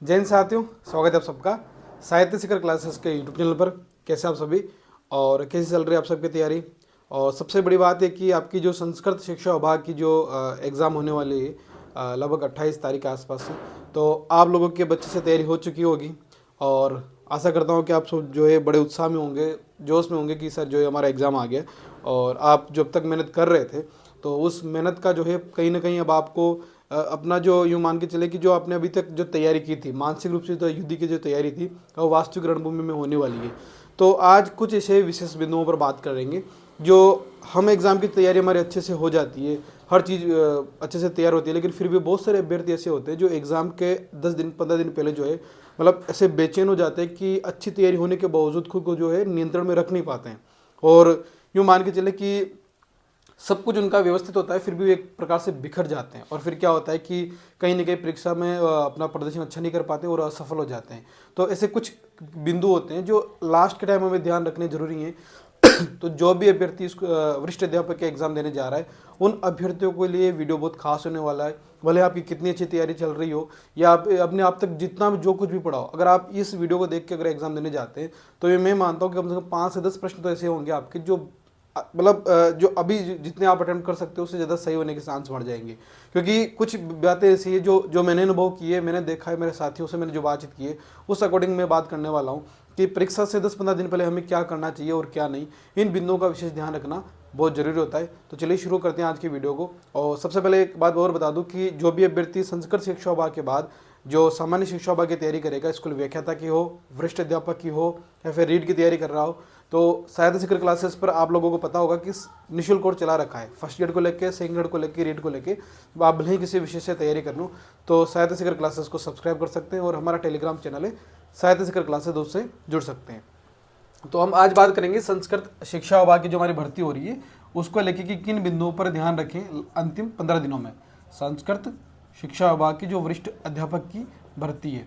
जय हिंद साथियों, स्वागत है आप सबका साहित्य शिखर क्लासेस के यूट्यूब चैनल पर। कैसे आप सभी और कैसी चल रही है आप सबकी तैयारी। और सबसे बड़ी बात है कि आपकी जो संस्कृत शिक्षा विभाग की जो एग्ज़ाम होने वाली है लगभग 28 तारीख के आसपास से, तो आप लोगों के बच्चे से तैयारी हो चुकी होगी। और आशा करता हूँ कि आप सब जो है बड़े उत्साह में होंगे, जोश में होंगे कि सर जो है हमारा एग्ज़ाम आ गया। और आप जब तक मेहनत कर रहे थे तो उस मेहनत का जो है कहीं ना कहीं अब आपको अपना जो यूँ मान के चले कि जो आपने अभी तक जो तैयारी की थी, मानसिक रूप से तो युद्ध की जो तैयारी थी वो वास्तविक रणभूमि में होने वाली है। तो आज कुछ ऐसे विशेष बिंदुओं पर बात करेंगे जो हम एग्ज़ाम की तैयारी हमारे अच्छे से हो जाती है, हर चीज़ अच्छे से तैयार होती है, लेकिन फिर भी बहुत सारे अभ्यर्थी ऐसे होते हैं जो एग्ज़ाम के 10 दिन 15 दिन पहले जो है मतलब ऐसे बेचैन हो जाते हैं कि अच्छी तैयारी होने के बावजूद खुद को जो है नियंत्रण में रख नहीं पाते हैं। और यूँ मान के चले कि सब कुछ उनका व्यवस्थित होता है, फिर भी वो एक प्रकार से बिखर जाते हैं। और फिर क्या होता है कि कहीं ना कहीं परीक्षा में अपना प्रदर्शन अच्छा नहीं कर पाते और असफल हो जाते हैं। तो ऐसे कुछ बिंदु होते हैं जो लास्ट के टाइम हमें ध्यान रखने जरूरी हैं। तो जो भी अभ्यर्थी इस वरिष्ठ अध्यापक के एग्जाम देने जा रहा है, उन अभ्यर्थियों के लिए वीडियो बहुत खास होने वाला है। भले आपकी कितनी अच्छी तैयारी चल रही हो या आप अपने आप तक जितना भी जो कुछ भी पढ़ा हो, अगर आप इस वीडियो को देख के अगर एग्जाम देने जाते हैं तो ये मैं मानता हूँ कि कम से कम 5 से 10 प्रश्न तो ऐसे होंगे आपके जो मतलब जो अभी जितने आप अटेम्प्ट कर सकते हो उससे ज़्यादा सही होने के चांस बढ़ जाएंगे। क्योंकि कुछ बातें ऐसी है जो जो मैंने अनुभव की है, मैंने देखा है, मेरे साथियों से मैंने जो बातचीत की है उस अकॉर्डिंग मैं बात करने वाला हूँ कि परीक्षा से 10-15 दिन पहले हमें क्या करना चाहिए और क्या नहीं। इन बिंदुओं का विशेष ध्यान रखना बहुत ज़रूरी होता है। तो चलिए शुरू करते हैं आज की वीडियो को। और सबसे पहले एक बात और बता दूं कि जो भी अभ्यर्थी संस्कृत शिक्षा विभाग के बाद जो सामान्य शिक्षा विभाग की तैयारी करेगा, स्कूल व्याख्याता की हो, वरिष्ठ अध्यापक की हो या फिर रीट की तैयारी कर रहा हो, तो साहित्य शिखर क्लासेस पर आप लोगों को पता होगा कि निःशुल्क कोर्स चला रखा है। फर्स्ट ग्रेड को लेकर, सेकंड ग्रेड को लेकर, रीट को लेकर आप भले ही किसी विषय से तैयारी कर लूँ तो साहित्य शिखर क्लासेस को सब्सक्राइब कर सकते हैं। और हमारा टेलीग्राम चैनल है साहित्य शिखर क्लासेस, उससे जुड़ सकते हैं। तो हम आज बात करेंगे संस्कृत शिक्षा विभाग की जो हमारी भर्ती हो रही है उसको लेके कि किन बिंदुओं पर ध्यान रखें अंतिम 15 दिनों में। संस्कृत शिक्षा विभाग की जो वरिष्ठ अध्यापक की भर्ती है,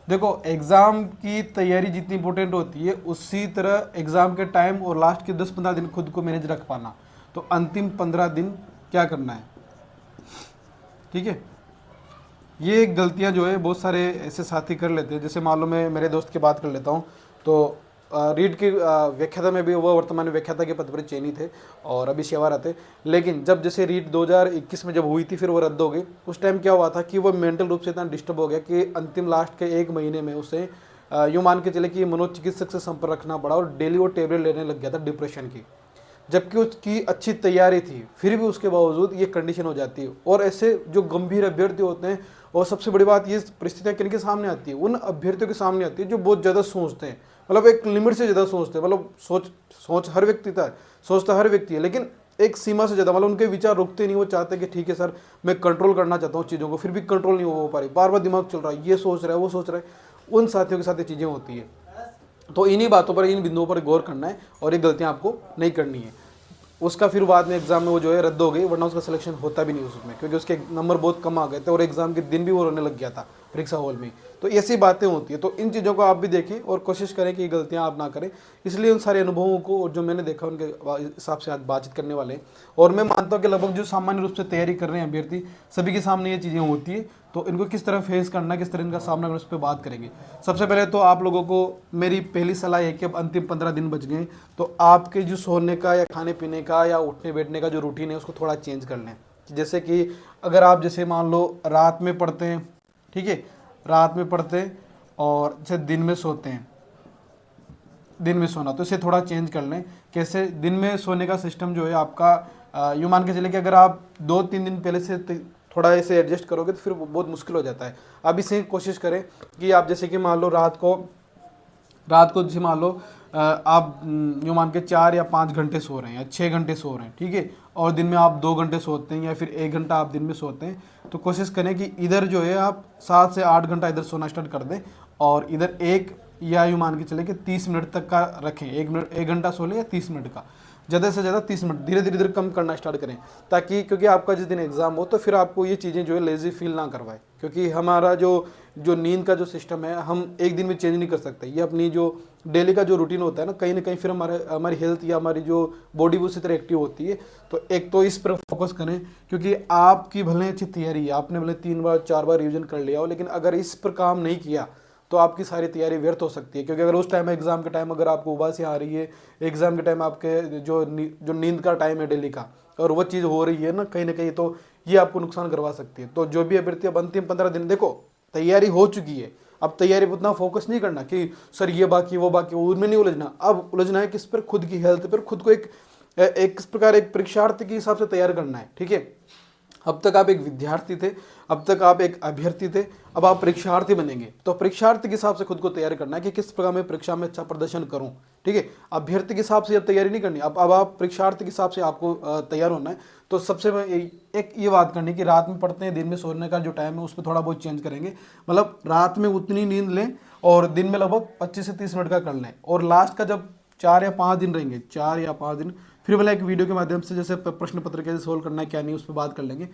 देखो एग्ज़ाम की तैयारी जितनी इंपॉर्टेंट होती है उसी तरह एग्ज़ाम के टाइम और लास्ट के 10-15 दिन खुद को मैनेज रख पाना। तो अंतिम 15 दिन क्या करना है, ठीक है। ये गलतियां जो है बहुत सारे ऐसे साथी कर लेते हैं। जैसे मान लो मैं मेरे दोस्त की बात कर लेता हूँ, तो रीड की व्याख्याता में भी वो वर्तमान व्याख्याता के पद पर चयनित थे और अभी सेवारत है। लेकिन जब जैसे रीड 2021 में जब हुई थी फिर वो रद्द हो गई। उस टाइम क्या हुआ था कि वो मेंटल रूप से इतना डिस्टर्ब हो गया कि अंतिम लास्ट के 1 महीने में उसे यूँ मान के चले कि मनोचिकित्सक से संपर्क रखना पड़ा और डेली वो टेबलेट लेने लग गया था डिप्रेशन की। जबकि उसकी अच्छी तैयारी थी फिर भी उसके बावजूद ये कंडीशन हो जाती है। और ऐसे जो गंभीर अभ्यर्थी होते हैं, और सबसे बड़ी बात ये परिस्थितियाँ किनके सामने आती है, उन अभ्यर्थियों के सामने आती है जो बहुत ज़्यादा सोचते हैं, मतलब एक लिमिट से ज़्यादा सोचते हैं। मतलब सोच हर व्यक्ति था, सोचता हर व्यक्ति है, लेकिन एक सीमा से ज़्यादा, मतलब उनके विचार रुकते नहीं। वो चाहते हैं कि ठीक है सर मैं कंट्रोल करना चाहता हूँ चीज़ों को, फिर भी कंट्रोल नहीं हो पा रही, बार बार दिमाग चल रहा है, ये सोच रहा है वो सोच रहा है। उन साथियों के साथ ये चीज़ें होती है। तो इन्हीं बातों पर, इन बिंदुओं पर गौर करना है और ये गलतियाँ आपको नहीं करनी है। उसका फिर बाद में एग्जाम में वो जो है रद्द हो गई, वरना उसका सिलेक्शन होता भी नहीं उसमें, क्योंकि उसके नंबर बहुत कम आ गए थे और एग्जाम के दिन भी वो रोने लग गया था परीक्षा हॉल में। तो ऐसी बातें होती है। तो इन चीज़ों को आप भी देखें और कोशिश करें कि ये गलतियां आप ना करें। इसलिए उन सारे अनुभवों को और जो मैंने देखा उनके हिसाब से आज बातचीत करने वाले हैं। और मैं मानता हूँ कि लगभग जो सामान्य रूप से तैयारी कर रहे हैं अभ्यर्थी, सभी के सामने ये चीज़ें होती है। तो इनको किस तरह फेस करना, किस तरह इनका सामना करना, उस पर बात करेंगे। सबसे पहले तो आप लोगों को मेरी पहली सलाह है कि अब अंतिम 15 दिन बच गए, तो आपके जो सोने का या खाने पीने का या उठने बैठने का जो रूटीन है उसको थोड़ा चेंज कर लें। जैसे कि अगर आप जैसे मान लो रात में पढ़ते हैं, ठीक है, रात में पढ़ते हैं और जैसे दिन में सोते हैं, दिन में सोना, तो इसे थोड़ा चेंज कर लें। कैसे? दिन में सोने का सिस्टम जो है आपका यूँ मान के चले कि अगर आप 2-3 दिन पहले से थोड़ा ऐसे एडजस्ट करोगे तो फिर बहुत मुश्किल हो जाता है। अब इसे कोशिश करें कि आप जैसे कि मान लो रात को जैसे मान लो आप यूँ मान के 4 या 5 घंटे सो रहे हैं या 6 घंटे सो रहे हैं, ठीक है, और दिन में आप 2 घंटे सोते हैं या फिर 1 घंटा आप दिन में सोते हैं, तो कोशिश करें कि इधर जो है आप 7 से 8 घंटा इधर सोना स्टार्ट कर दें और इधर 1 या यूँ मान के चले कि 30 मिनट तक का रखें। 1 घंटा सो लें या 30 मिनट का। ज़्यादा से ज़्यादा 30 मिनट, धीरे धीरे धीरे कम करना स्टार्ट करें, ताकि क्योंकि आपका जिस दिन एग्ज़ाम हो तो फिर आपको ये चीज़ें जो है लेज़ी फील ना करवाए, क्योंकि हमारा जो जो नींद का जो सिस्टम है हम एक दिन में चेंज नहीं कर सकते। ये अपनी जो डेली का जो रूटीन होता है ना कहीं फिर हमारी हेल्थ या हमारी जो बॉडी वो उसी तरह एक्टिव होती है। तो एक तो इस पर फोकस करें, क्योंकि आपकी भले अच्छी तैयारी है, आपने भले 3 बार 4 बार रिविजन कर लिया हो, लेकिन अगर इस पर काम नहीं किया तो आपकी सारी तैयारी व्यर्थ हो सकती है। क्योंकि अगर उस टाइम एग्जाम के टाइम अगर आपको उबासी आ रही है, एग्जाम के टाइम आपके जो नींद का टाइम है डेली का, और वो चीज़ हो रही है ना कहीं तो ये आपको नुकसान करवा सकती है। तो जो भी अभ्यर्थी अब अंतिम 15 दिन, देखो तैयारी हो चुकी है, अब तैयारी पर उतना फोकस नहीं करना कि सर ये बाकी वो बाकी, उनमें नहीं उलझना। अब उलझना है किस पर, खुद की हेल्थ पर, खुद को एक इस प्रकार एक परीक्षार्थी के हिसाब से तैयार करना है, ठीक है। अब तक आप एक विद्यार्थी थे, अब तक आप एक अभ्यर्थी थे, अब आप परीक्षार्थी बनेंगे। तो परीक्षार्थी के हिसाब से खुद को तैयार करना है कि किस प्रकार मैं परीक्षा में अच्छा प्रदर्शन करूं, ठीक है। अभ्यर्थी के हिसाब से अब तैयारी नहीं करनी, अब आप परीक्षार्थी के हिसाब से आपको तैयार होना है। तो सबसे एक ये बात करनी कि रात में पढ़ते हैं, दिन में सोने का जो टाइम है उस पर थोड़ा बहुत चेंज करेंगे, मतलब रात में उतनी नींद लें और दिन में लगभग 25 से 30 मिनट का कर लें। और लास्ट का जब 4 या 5 दिन रहेंगे, 4 या 5 दिन, फिर भला एक वीडियो के माध्यम से जैसे प्रश्न पत्र कैसे सोल्व करना है क्या नहीं उस पर बात कर लेंगे।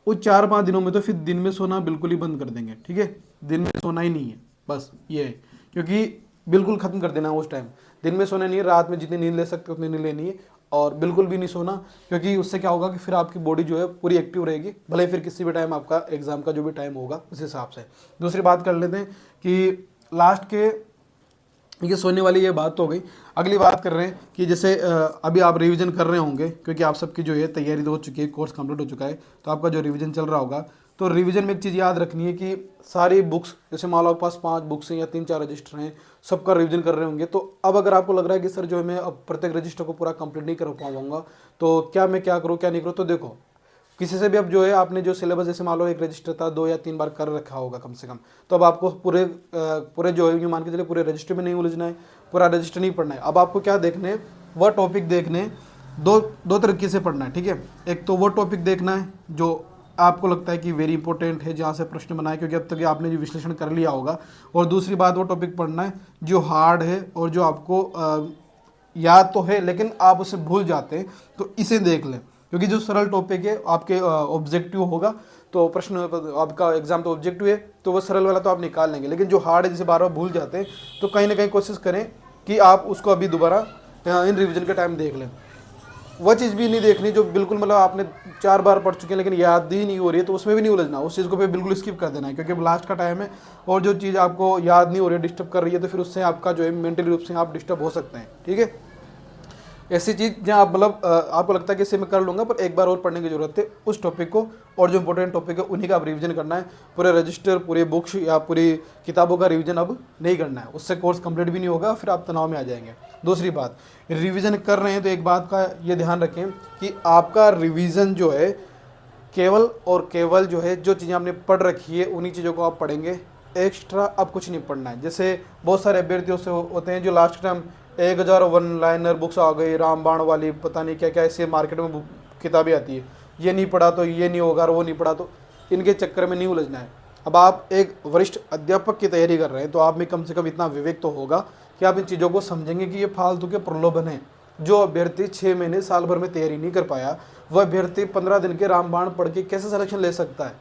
वो 4-5 दिनों में तो फिर दिन में सोना बिल्कुल ही बंद कर देंगे, ठीक है। दिन में सोना ही नहीं है, बस ये है, क्योंकि बिल्कुल खत्म कर देना है उस टाइम। दिन में सोना नहीं है, रात में जितनी नींद ले सकते हो उतनी नींद लेनी है, और बिल्कुल भी नहीं सोना, क्योंकि उससे क्या होगा कि फिर आपकी बॉडी जो है पूरी एक्टिव रहेगी, भले फिर किसी भी टाइम आपका एग्जाम का जो भी टाइम होगा उस हिसाब से। दूसरी बात कर लेते हैं कि लास्ट के ये सोने वाली ये बात तो हो गई। अगली बात कर रहे हैं कि जैसे अभी आप रिवीजन कर रहे होंगे, क्योंकि आप सबकी जो है तैयारी तो हो चुकी है, कोर्स कंप्लीट हो चुका है, तो आपका जो रिवीजन चल रहा होगा। तो रिवीजन में एक चीज़ याद रखनी है कि सारी बुक्स, जैसे मान लो आपके पास 5 बुक्स हैं या 3-4 रजिस्टर हैं, सबका रिवीजन कर रहे होंगे। तो अब अगर आपको लग रहा है कि सर जो है मैं अब प्रत्येक रजिस्टर को पूरा कंप्लीट नहीं कर पाऊंगा, तो क्या मैं क्या करूँ क्या नहीं करूँ, तो देखो किसी से भी अब जो है आपने जो सिलेबस, जैसे मान लो एक रजिस्टर था 2 या 3 बार कर रखा होगा कम से कम, तो अब आपको पूरे जो है मान के चलिए पूरे रजिस्टर में नहीं उलझना है, पूरा रजिस्टर नहीं पढ़ना है। अब आपको क्या देखने, वह टॉपिक देखने, दो तरीके से पढ़ना है, ठीक है। एक तो वो टॉपिक देखना है जो आपको लगता है कि वेरी इंपॉर्टेंट है, जहाँ से प्रश्न बनाए, क्योंकि अब तक आपने जो विश्लेषण कर लिया होगा। और दूसरी बात, वो टॉपिक पढ़ना है जो हार्ड है और जो आपको याद तो है लेकिन आप उसे भूल जाते हैं, तो इसे देख लें। क्योंकि जो सरल टॉपिक है आपके ऑब्जेक्टिव होगा, तो प्रश्न आपका एग्जाम तो ऑब्जेक्टिव है, तो वो सरल वाला तो आप निकाल लेंगे। लेकिन जो हार्ड है जिसे बार बार भूल जाते हैं, तो कहीं ना कहीं कोशिश करें कि आप उसको अभी दोबारा इन रिवीजन के टाइम देख लें। वह चीज़ भी नहीं देखनी जो बिल्कुल मतलब आपने 4 बार पढ़ चुके हैं लेकिन याद ही नहीं हो रही है, तो उसमें भी नहीं उलझना, उस चीज़ को फिर बिल्कुल स्किप कर देना है, क्योंकि लास्ट का टाइम है। और जो चीज़ आपको याद नहीं हो रही है, डिस्टर्ब कर रही है, तो फिर उससे आपका जो है मेंटली रूप से आप डिस्टर्ब हो सकते हैं, ठीक है। ऐसी चीज़ जहाँ आप मतलब आपको लगता है कि इसे मैं कर लूँगा, पर एक बार और पढ़ने की जरूरत है उस टॉपिक को, और जो इंपॉर्टेंट टॉपिक है उन्हीं का आप रिवीजन करना है। पूरे रजिस्टर, पूरे बुक्स या पूरी किताबों का रिवीजन अब नहीं करना है, उससे कोर्स कंप्लीट भी नहीं होगा, फिर आप तनाव में आ जाएंगे। दूसरी बात, रिवीजन कर रहे हैं तो एक बात का ये ध्यान रखें कि आपका रिवीजन जो है केवल और केवल जो है जो चीज़ें आपने पढ़ रखी है उन्हीं चीज़ों को आप पढ़ेंगे, एक्स्ट्रा अब कुछ नहीं पढ़ना है। जैसे बहुत सारे अभ्यर्थियों से होते हैं जो last time 1000 one liner books आ गई, रामबाण वाली, पता नहीं क्या क्या ऐसे मार्केट में किताबें आती है, ये नहीं पढ़ा तो ये नहीं होगा और वो नहीं पढ़ा, तो इनके चक्कर में नहीं उलझना है। अब आप एक वरिष्ठ अध्यापक की तैयारी कर रहे हैं, तो आप में कम से कम इतना विवेक तो होगा कि आप इन चीज़ों को समझेंगे कि ये फालतू के प्रलोभन हैं। जो अभ्यर्थी 6 महीने साल भर में तैयारी नहीं कर पाया, वह अभ्यर्थी 15 दिन के रामबाण पढ़ के कैसे सिलेक्शन ले सकता है,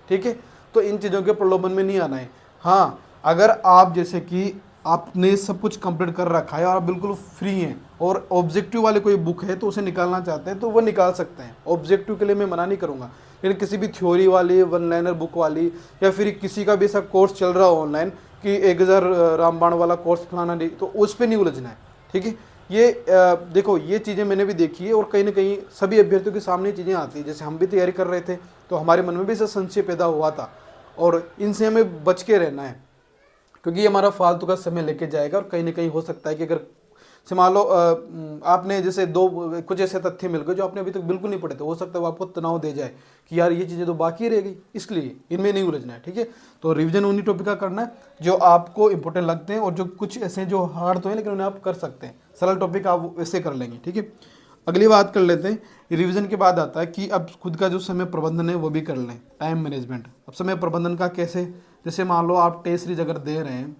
ठीक है। तो इन चीज़ों के प्रलोभन में नहीं आना है। हाँ, अगर आप जैसे कि आपने सब कुछ कंप्लीट कर रखा है और आप बिल्कुल फ्री हैं और ऑब्जेक्टिव वाले कोई बुक है तो उसे निकालना चाहते हैं, तो वो निकाल सकते हैं। ऑब्जेक्टिव के लिए मैं मना नहीं करूँगा, लेकिन किसी भी थ्योरी वाली, वन लाइनर बुक वाली, या फिर किसी का भी ऐसा कोर्स चल रहा हो ऑनलाइन कि 1000 रामबाण वाला कोर्स फलाना नहीं, तो उस पर नहीं उलझना है, ठीक है। ये देखो, ये चीज़ें मैंने भी देखी है और कहीं ना कहीं सभी अभ्यर्थियों के सामने चीज़ें आती हैं। जैसे हम भी तैयारी कर रहे थे तो हमारे मन में भी ऐसा संशय पैदा हुआ था, और इनसे हमें बच के रहना है, क्योंकि ये हमारा फालतू का समय लेके जाएगा। और कहीं ना कहीं हो सकता है कि अगर से मान लो आपने जैसे कुछ ऐसे तथ्य मिल गए जो आपने अभी तक बिल्कुल नहीं पढ़े थे, हो सकता है वो आपको तनाव दे जाए कि यार ये चीज़ें तो बाकी रह गई, इसलिए इनमें नहीं उलझना है, ठीक है। तो रिवीजन उन्हीं टॉपिक का करना है जो आपको इंपॉर्टेंट लगते हैं, और जो कुछ ऐसे जो हार्ड तो हैं लेकिन उन्हें आप कर सकते हैं, सरल टॉपिक आप वैसे कर लेंगे, ठीक है। अगली बात कर लेते हैं। रिवीजन के बाद आता है कि अब खुद का जो समय प्रबंधन है वो भी कर लें, टाइम मैनेजमेंट। अब समय प्रबंधन का कैसे, जैसे मान लो आप टेस्ट सीरीज अगर दे रहे हैं,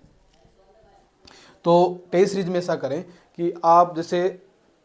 तो टेस्ट सीरीज में ऐसा करें कि आप जैसे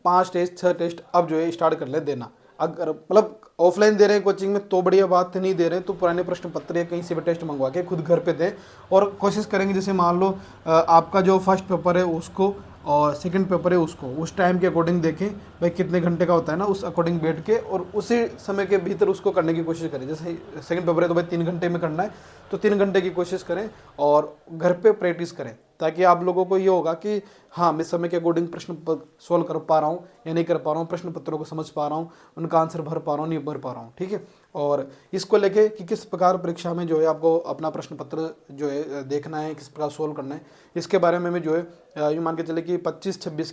5 टेस्ट 6 टेस्ट अब जो है स्टार्ट कर ले देना। अगर मतलब ऑफलाइन दे रहे हैं कोचिंग में तो बढ़िया बात, नहीं दे रहे हैं तो पुराने प्रश्न पत्र या कहीं से भी टेस्ट मंगवा के खुद घर पे दें। और कोशिश करेंगे जैसे मान लो आपका जो फर्स्ट पेपर है उसको और सेकंड पेपर है उसको उस टाइम के अकॉर्डिंग देखें भाई कितने घंटे का होता है ना, उस अकॉर्डिंग बैठ के और उसी समय के भीतर उसको करने की कोशिश करें। जैसे सेकंड पेपर है तो भाई 3 घंटे में करना है तो 3 घंटे की कोशिश करें और घर पे प्रैक्टिस करें, ताकि आप लोगों को ये होगा कि हाँ मैं समय के अकॉर्डिंग प्रश्न सॉल्व कर पा रहा हूँ या नहीं कर पा रहा हूँ, प्रश्न पत्रों को समझ पा रहा हूँ, उनका आंसर भर पा रहा हूँ नहीं भर पा रहा हूँ। ठीक है, और इसको लेके कि किस प्रकार परीक्षा में जो है आपको अपना प्रश्न पत्र जो है देखना है, किस प्रकार सोल्व करना है, इसके बारे में मैं जो है यूँ मान के चले कि 24-25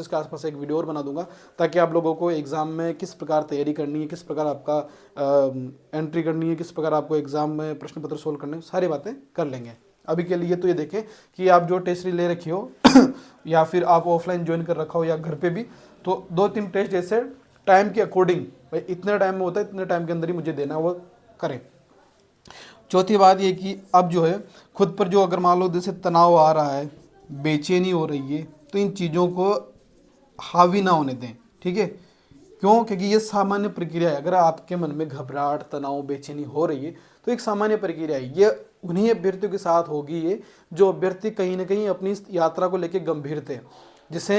के आसपास एक वीडियो और बना दूंगा, ताकि आप लोगों को एग्ज़ाम में किस प्रकार तैयारी करनी है, किस प्रकार आपका एंट्री करनी है, किस प्रकार आपको एग्ज़ाम में प्रश्न पत्र सोल्व करने, सारी बातें कर लेंगे। अभी के लिए तो ये देखें कि आप जो टेस्ट ले रखी हो या फिर आप ऑफलाइन ज्वाइन कर रखा हो या घर पे भी, तो 2-3 टेस्ट जैसे टाइम के अकॉर्डिंग भाई इतने टाइम में होता है, इतने टाइम के अंदर ही मुझे देना है वो करें। चौथी बात ये कि अब जो है खुद पर जो अगर मान लो जैसे तनाव आ रहा है, बेचैनी हो रही है, तो इन चीज़ों को हावी ना होने दें। ठीक है, क्यों? क्योंकि ये सामान्य प्रक्रिया है। अगर आपके मन में घबराहट, तनाव, बेचैनी हो रही है तो एक सामान्य प्रक्रिया है। ये उन्हीं अभ्यर्थियों के साथ होगी ये जो अभ्यर्थी कहीं ना कहीं अपनी इस यात्रा को लेकर गंभीर थे, जिसे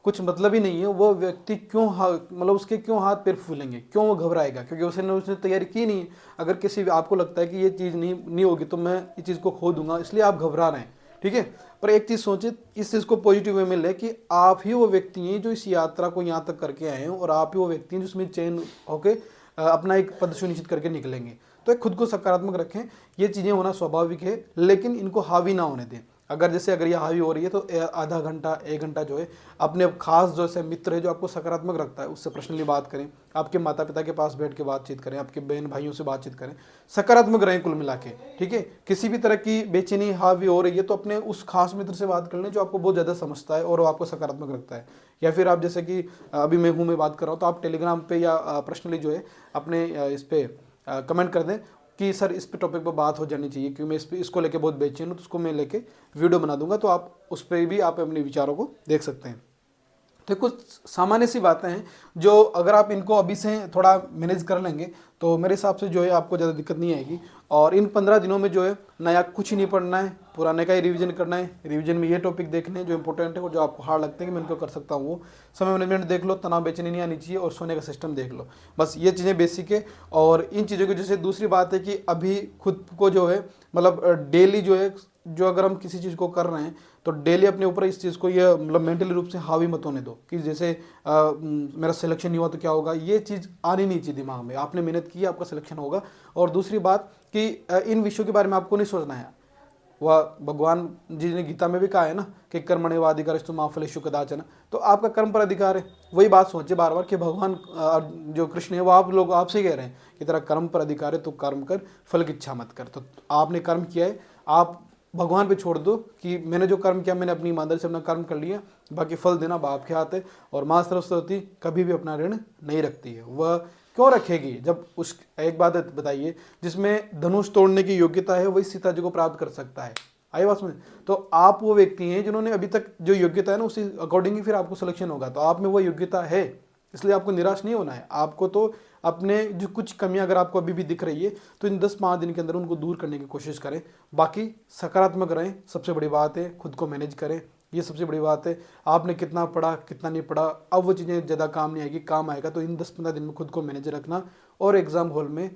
कुछ मतलब ही नहीं है, वो व्यक्ति क्यों मतलब उसके क्यों हाथ पैर फूलेंगे, क्यों वो घबराएगा? क्योंकि उसने तैयारी की नहीं है। अगर किसी आपको लगता है कि ये चीज़ नहीं होगी तो मैं इस चीज़ को खो दूंगा, इसलिए आप घबरा रहे हैं। ठीक है, पर एक चीज़ सोचिए, इस चीज़ को पॉजिटिव वे में ले कि आप ही वो व्यक्ति हैं जो इस यात्रा को यहाँ तक करके आए हैं और आप ही वो व्यक्ति हैं जिसमें चयन होके अपना एक पद सुनिश्चित करके निकलेंगे। तो खुद को सकारात्मक रखें, ये चीज़ें होना स्वाभाविक है, लेकिन इनको हावी ना होने दें। अगर ये हावी हो रही है तो आधा घंटा 1 घंटा जो है अपने खास जो से मित्र है जो आपको सकारात्मक रखता है उससे पर्सनली बात करें, आपके माता पिता के पास बैठ के बातचीत करें, आपके बहन भाइयों से बातचीत करें, सकारात्मक रहें कुल मिला के। ठीक है, किसी भी तरह की बेचैनी हावी हो रही है तो अपने उस खास मित्र से बात कर लें जो आपको बहुत ज़्यादा समझता है और वो आपको सकारात्मक रखता है। या फिर आप जैसे कि अभी मैं बात कर रहा हूँ तो आप टेलीग्राम पे या पर्सनली जो है अपने इस पर कमेंट कर दें कि सर इस पे टॉपिक पर बात हो जानी चाहिए, क्योंकि मैं इसको लेके बहुत बेचैन हूँ, तो उसको मैं लेके वीडियो बना दूंगा, तो आप उस पर भी आप अपने विचारों को देख सकते हैं। तो कुछ सामान्य सी बातें हैं जो अगर आप इनको अभी से थोड़ा मैनेज कर लेंगे तो मेरे हिसाब से जो है आपको ज़्यादा दिक्कत नहीं आएगी। और इन 15 दिनों में जो है नया कुछ ही नहीं पढ़ना है, पुराने का ही रिवीजन करना है। रिवीजन में ये टॉपिक देखने हैं जो इंपॉर्टेंट है और जो आपको हार्ड लगते हैं कि मैं इनको कर सकता हूँ, वो समय मैनेजमेंट देख लो, तनाव बेचैनी नहीं आनी चाहिए और सोने का सिस्टम देख लो। बस ये चीज़ें बेसिक है। और इन चीज़ों की जैसे दूसरी बात है कि अभी खुद को जो है मतलब डेली जो है जो अगर हम किसी चीज़ को कर रहे हैं तो डेली अपने ऊपर इस चीज़ को ये मतलब मेंटली रूप से हावी मत होने दो कि जैसे मेरा सिलेक्शन नहीं हुआ तो क्या होगा। ये चीज़ आनी नहीं चाहिए दिमाग में। आपने मेहनत की, आपका सिलेक्शन होगा। और दूसरी बात कि इन विषयों के बारे में आपको नहीं सोचना है। वह भगवान जी ने गीता में भी कहा है ना कि कर्मण्येवाधिकारस्तु मा फलेषु कदाचन। तो आपका कर्म पर अधिकार है। वही बात सोचिए बार बार कि भगवान जो कृष्ण है वो आप लोग आपसे कह रहे हैं कि तेरा कर्म पर अधिकार है, तो कर्म कर, फल की इच्छा मत कर। तो आपने कर्म किया है, आप भगवान पे छोड़ दो कि मैंने जो कर्म किया मैंने अपनी ईमानदारी से अपना कर्म कर लिया, बाकी फल देना बाप के हाथ है। और माँ सरस्वती कभी भी अपना ऋण नहीं रखती है। वह क्यों रखेगी? जब उस एक बात बताइए, जिसमें धनुष तोड़ने की योग्यता है वही सीता जी को प्राप्त कर सकता है। आई बात में? तो आप वो व्यक्ति हैं जिन्होंने अभी तक जो योग्यता है ना उसी अकॉर्डिंग ही फिर आपको सिलेक्शन होगा। तो आप में वो योग्यता है, इसलिए आपको निराश नहीं होना है। आपको तो अपने जो कुछ कमियां अगर आपको अभी भी दिख रही है तो इन 10-5 दिन के अंदर उनको दूर करने की कोशिश करें। बाकी सकारात्मक रहें, सबसे बड़ी बात है। खुद को मैनेज करें, ये सबसे बड़ी बात है। आपने कितना पढ़ा कितना नहीं पढ़ा अब वो चीज़ें ज़्यादा काम नहीं आएगी, काम आएगा तो इन 10-15 दिन में खुद को मैनेज रखना। और एग्ज़ाम हॉल में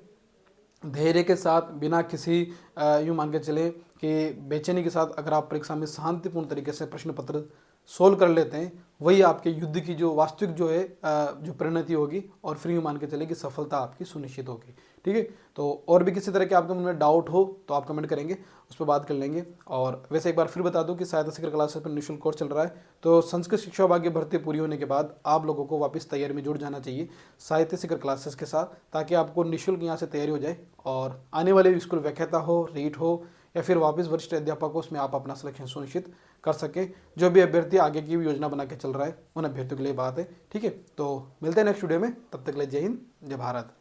धैर्य के साथ, बिना किसी यूँ मान के चले कि बेचैनी के साथ अगर आप परीक्षा में शांतिपूर्ण तरीके से प्रश्न पत्र सोल्व कर लेते हैं, वही आपके युद्ध की जो वास्तविक जो है जो परिणति होगी और फ्री मान के चले कि सफलता आपकी सुनिश्चित होगी। ठीक है, तो और भी किसी तरह के आपके मन में डाउट हो तो आप कमेंट करेंगे, उस पर बात कर लेंगे। और वैसे एक बार फिर बता दूं कि सहायता शिखर क्लासेस पर निःशुल्क कोर्स चल रहा है। तो संस्कृत शिक्षा विभाग की भर्ती पूरी होने के बाद आप लोगों को वापस तैयारी में जुड़ जाना चाहिए साहित्य शिखर क्लासेस के साथ, ताकि आपको निःशुल्क यहाँ से तैयारी हो जाए और आने वाले स्कूल व्याख्याता हो, रीट हो या फिर वापस वरिष्ठ अध्यापक हो, उसमें आप अपना सिलेक्शन सुनिश्चित कर सकें। जो भी अभ्यर्थी आगे की भी योजना बना के चल रहा है उन अभ्यर्थियों के लिए बात है। ठीक है, तो मिलते हैं नेक्स्ट वीडियो में, तब तक के लिए जय हिंद, जय भारत।